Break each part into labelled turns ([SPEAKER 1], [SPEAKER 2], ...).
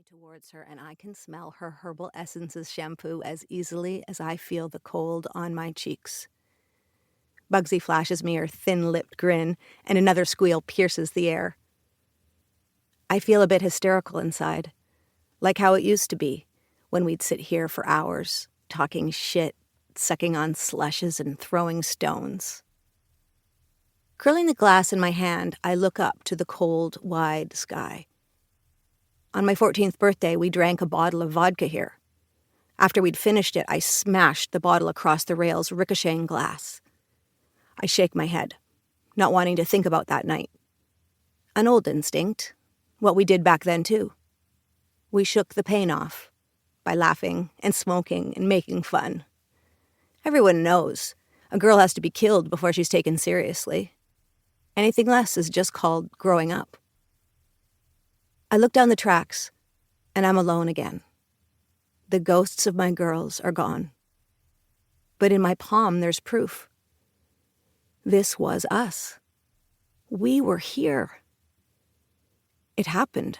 [SPEAKER 1] towards her, and I can smell her herbal essences shampoo as easily as I feel the cold on my cheeks. Bugsy flashes me her thin-lipped grin, and another squeal pierces the air. I feel a bit hysterical inside, like how it used to be, when we'd sit here for hours, talking shit, sucking on slushes and throwing stones. Curling the glass in my hand, I look up to the cold, wide sky. On my 14th birthday, we drank a bottle of vodka here. After we'd finished it, I smashed the bottle across the rails, ricocheting glass. I shake my head, not wanting to think about that night. An old instinct, what we did back then too. We shook the pain off by laughing and smoking and making fun. Everyone knows a girl has to be killed before she's taken seriously. Anything less is just called growing up. I look down the tracks, and I'm alone again. The ghosts of my girls are gone. But in my palm, there's proof. This was us. We were here. It happened.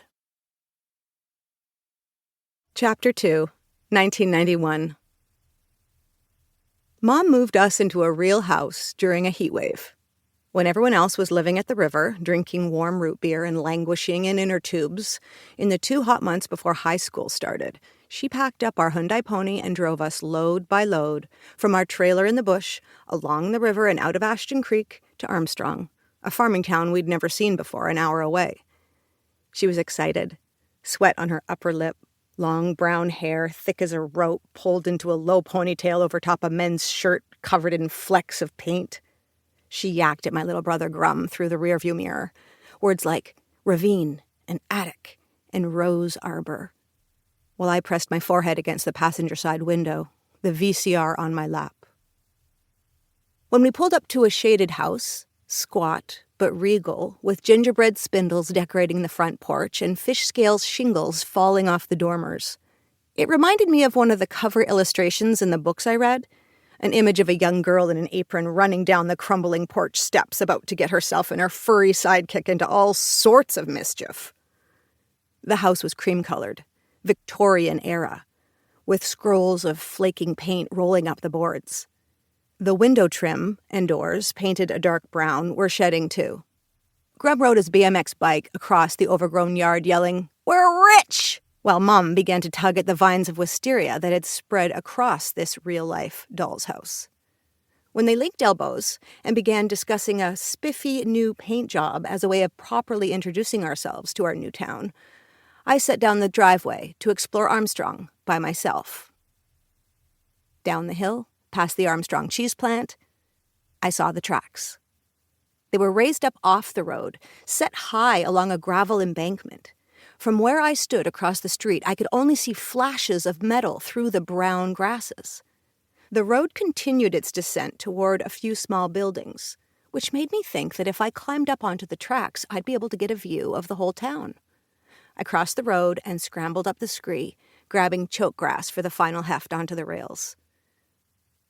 [SPEAKER 1] Chapter 2, 1991. Mom moved us into a real house during a heat wave. When everyone else was living at the river, drinking warm root beer and languishing in inner tubes, in the 2 hot months before high school started, she packed up our Hyundai Pony and drove us load by load from our trailer in the bush, along the river and out of Ashton Creek to Armstrong, a farming town we'd never seen before, an hour away. She was excited, sweat on her upper lip, long brown hair, thick as a rope, pulled into a low ponytail over top a men's shirt covered in flecks of paint. She yacked at my little brother Grum through the rearview mirror. Words like ravine and attic and rose arbor. While I pressed my forehead against the passenger side window, the VCR on my lap. When we pulled up to a shaded house, squat but regal, with gingerbread spindles decorating the front porch and fish scales shingles falling off the dormers, it reminded me of one of the cover illustrations in the books I read. An image of a young girl in an apron running down the crumbling porch steps about to get herself and her furry sidekick into all sorts of mischief. The house was cream-colored, Victorian era, with scrolls of flaking paint rolling up the boards. The window trim and doors, painted a dark brown, were shedding too. Grub rode his BMX bike across the overgrown yard yelling, "We're rich!" while Mom began to tug at the vines of wisteria that had spread across this real-life doll's house. When they linked elbows and began discussing a spiffy new paint job as a way of properly introducing ourselves to our new town, I set down the driveway to explore Armstrong by myself. Down the hill, past the Armstrong cheese plant, I saw the tracks. They were raised up off the road, set high along a gravel embankment. From where I stood across the street, I could only see flashes of metal through the brown grasses. The road continued its descent toward a few small buildings, which made me think that if I climbed up onto the tracks, I'd be able to get a view of the whole town. I crossed the road and scrambled up the scree, grabbing choke grass for the final heft onto the rails.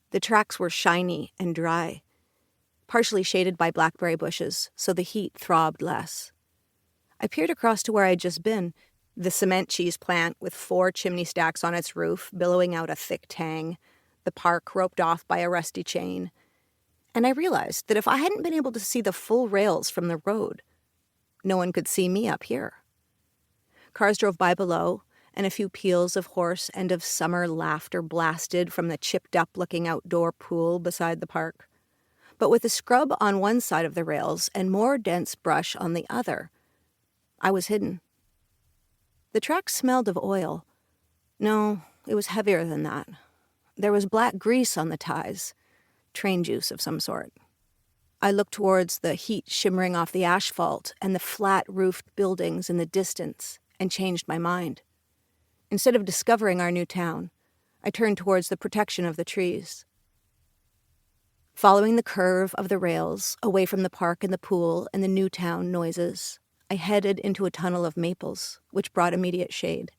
[SPEAKER 1] The tracks were shiny and dry, partially shaded by blackberry bushes, so the heat throbbed less. I peered across to where I'd just been, the cement cheese plant with 4 chimney stacks on its roof, billowing out a thick tang, the park roped off by a rusty chain. And I realized that if I hadn't been able to see the full rails from the road, no one could see me up here. Cars drove by below, and a few peals of hoarse end-of-summer laughter blasted from the chipped-up-looking outdoor pool beside the park. But with a scrub on one side of the rails and more dense brush on the other, I was hidden. The track smelled of oil. No, it was heavier than that. There was black grease on the ties, train juice of some sort. I looked towards the heat shimmering off the asphalt and the flat-roofed buildings in the distance and changed my mind. Instead of discovering our new town, I turned towards the protection of the trees. Following the curve of the rails, away from the park and the pool and the new town noises, I headed into a tunnel of maples, which brought immediate shade.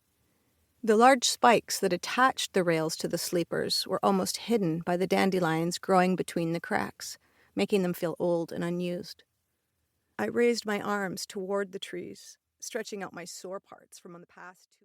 [SPEAKER 1] The large spikes that attached the rails to the sleepers were almost hidden by the dandelions growing between the cracks, making them feel old and unused. I raised my arms toward the trees, stretching out my sore parts from the past 2